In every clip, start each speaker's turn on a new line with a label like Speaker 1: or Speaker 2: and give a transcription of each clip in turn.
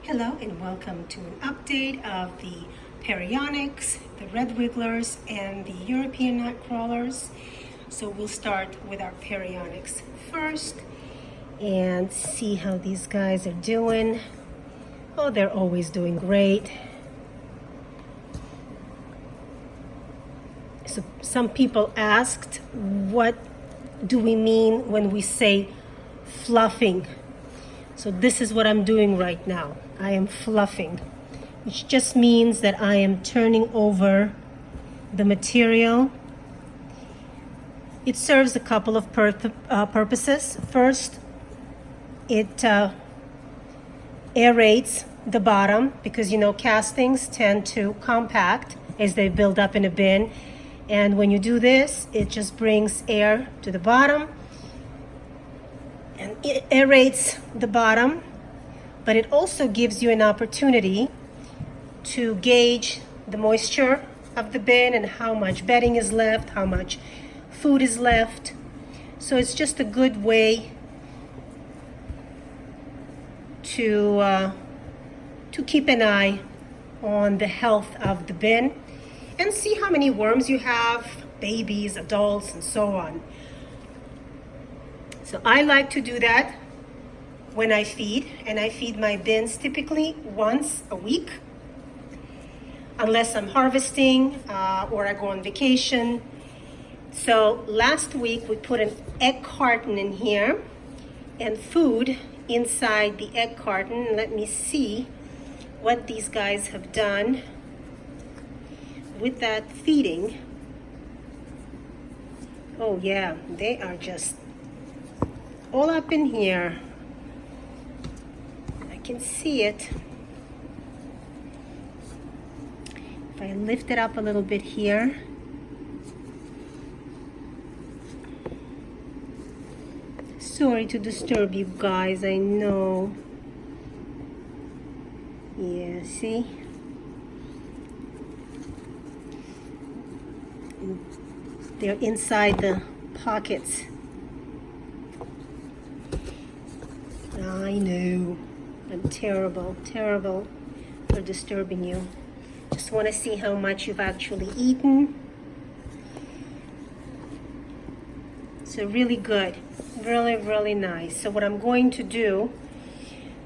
Speaker 1: Hello and welcome to an update of the Perionyx, the red wigglers, and the European nightcrawlers. So we'll start with our Perionyx first and see how these guys are doing. Oh, they're always doing great. So some people asked, what do we mean when we say fluffing? So this is what I'm doing right now. I am fluffing, which just means that I am turning over the material. It serves a couple of purposes. First, it aerates the bottom because castings tend to compact as they build up in a bin. And when you do this, it just brings air to the bottom and it aerates the bottom, but it also gives you an opportunity to gauge the moisture of the bin and how much bedding is left, how much food is left. So it's just a good way to keep an eye on the health of the bin and see how many worms you have, babies, adults, and so on. So I like to do that when I feed, and I feed my bins typically once a week, unless I'm harvesting or I go on vacation. So last week we put an egg carton in here and food inside the egg carton. Let me see what these guys have done with that feeding. Oh yeah, they are just all up in here. I can see it. If I lift it up a little bit here. Sorry to disturb you guys, I know. Yeah, see? They're inside the pockets. I know. I'm terrible for disturbing you. Just want to see how much you've actually eaten. So really good. Really nice. So what I'm going to do,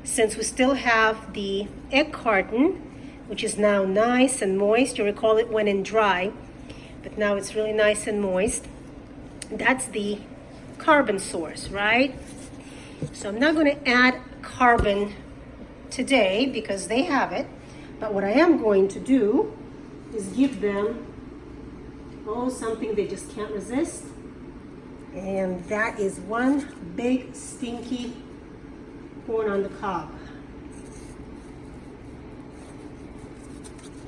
Speaker 1: since we still have the egg carton, which is now nice and moist, you recall it went in dry, but now it's really nice and moist. That's the carbon source, right? So I'm not going to add carbon today because they have it, but what I am going to do is give them something they just can't resist, and that is one big stinky corn on the cob.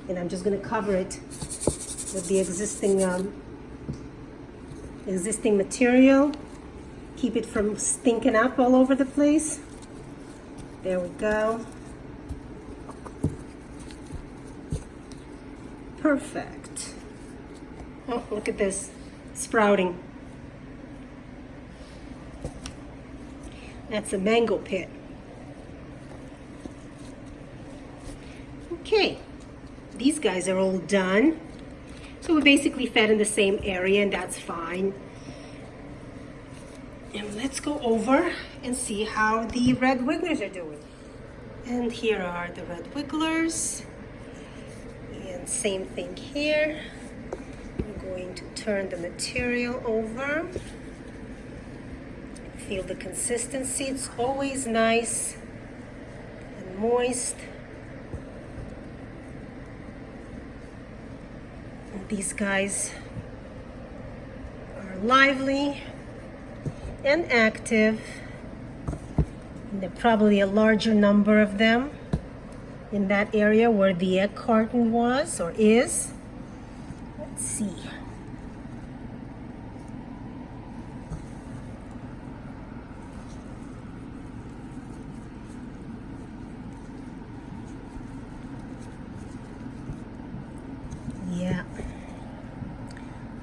Speaker 1: And I'm just going to cover it with the existing material. Keep it from stinking up all over the place. There we go. Perfect. Oh, look at this, sprouting. That's a mango pit. Okay, these guys are all done. So we basically fed in the same area, and that's fine. And let's go over and see how the red wigglers are doing. And here are the red wigglers. And same thing here. I'm going to turn the material over. Feel the consistency. It's always nice and moist. And these guys are lively and active, and there are probably a larger number of them in that area where the egg carton was or is. Let's see. Yeah,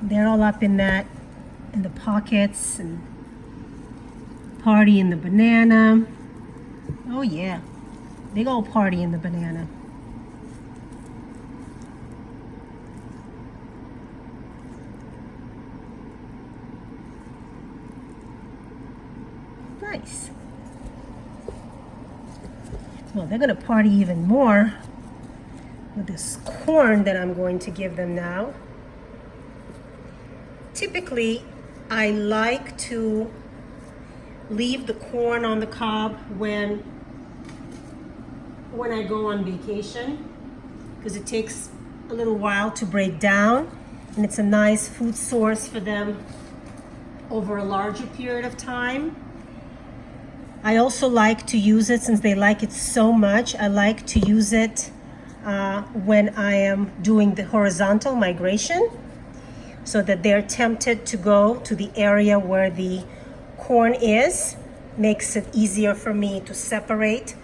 Speaker 1: they're all up in the pockets and party in the banana. Oh yeah, Big old party in the banana. Nice. Well, they're gonna party even more with this corn that I'm going to give them now. Typically, I like to leave the corn on the cob when I go on vacation, because it takes a little while to break down, and it's a nice food source for them over a larger period of time. I also like to use it, since they like it so much, I like to use it when I am doing the horizontal migration, so that they're tempted to go to the area where the corn is. Makes it easier for me to separate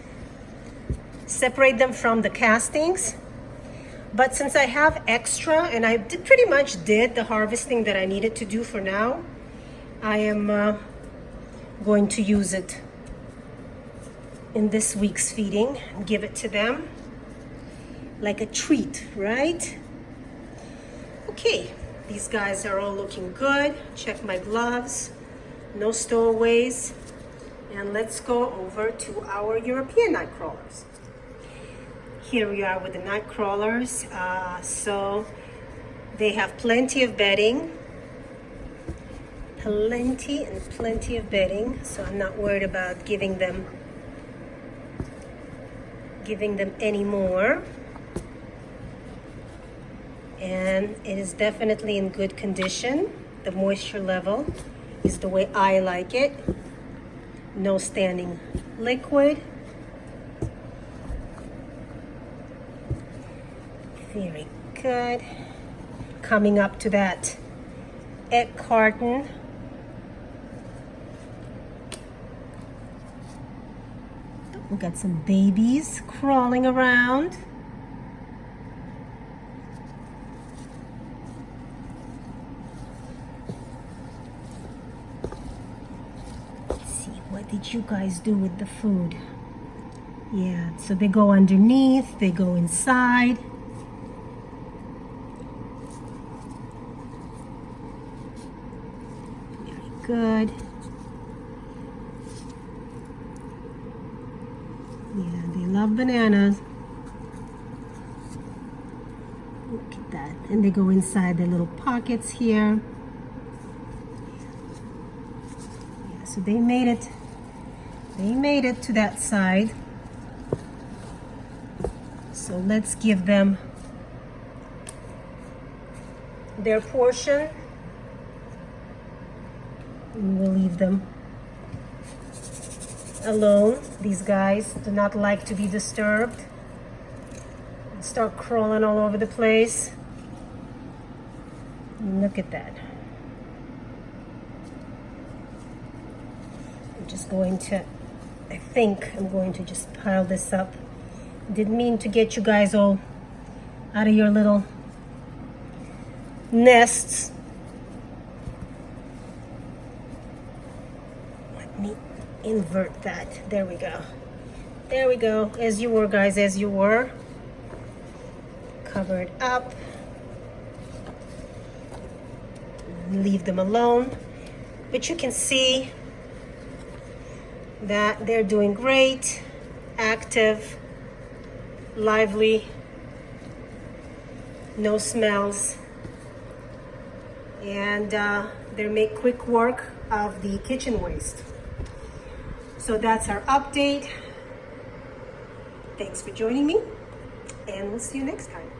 Speaker 1: them from the castings. But since I have extra, and I pretty much did the harvesting that I needed to do for now, I am going to use it in this week's feeding and give it to them like a treat, right? Okay, these guys are all looking good. Check my gloves, no stowaways. And let's go over to our European night crawlers. Here we are with the night crawlers. So they have plenty of bedding. Plenty and plenty of bedding. So I'm not worried about giving them any more. And it is definitely in good condition. The moisture level is the way I like it. No standing liquid. Very good. Coming up to that egg carton. We got some babies crawling around. Let's see, what did you guys do with the food? Yeah, so they go underneath, they go inside. Very good. Yeah, they love bananas. Look at that. And they go inside their little pockets here. Yeah, so they made it. They made it to that side. So let's give them their portion. And we'll leave them alone. These guys do not like to be disturbed. They start crawling all over the place. Look at that. I'm just going to, I think I'm going to just pile this up. Didn't mean to get you guys all out of your little nests. Let me invert that. There we go. There we go. As you were, guys, as you were. Cover it up. Leave them alone. But you can see that they're doing great, active, lively, no smells, and they make quick work of the kitchen waste. So that's our update. Thanks for joining me, and we'll see you next time.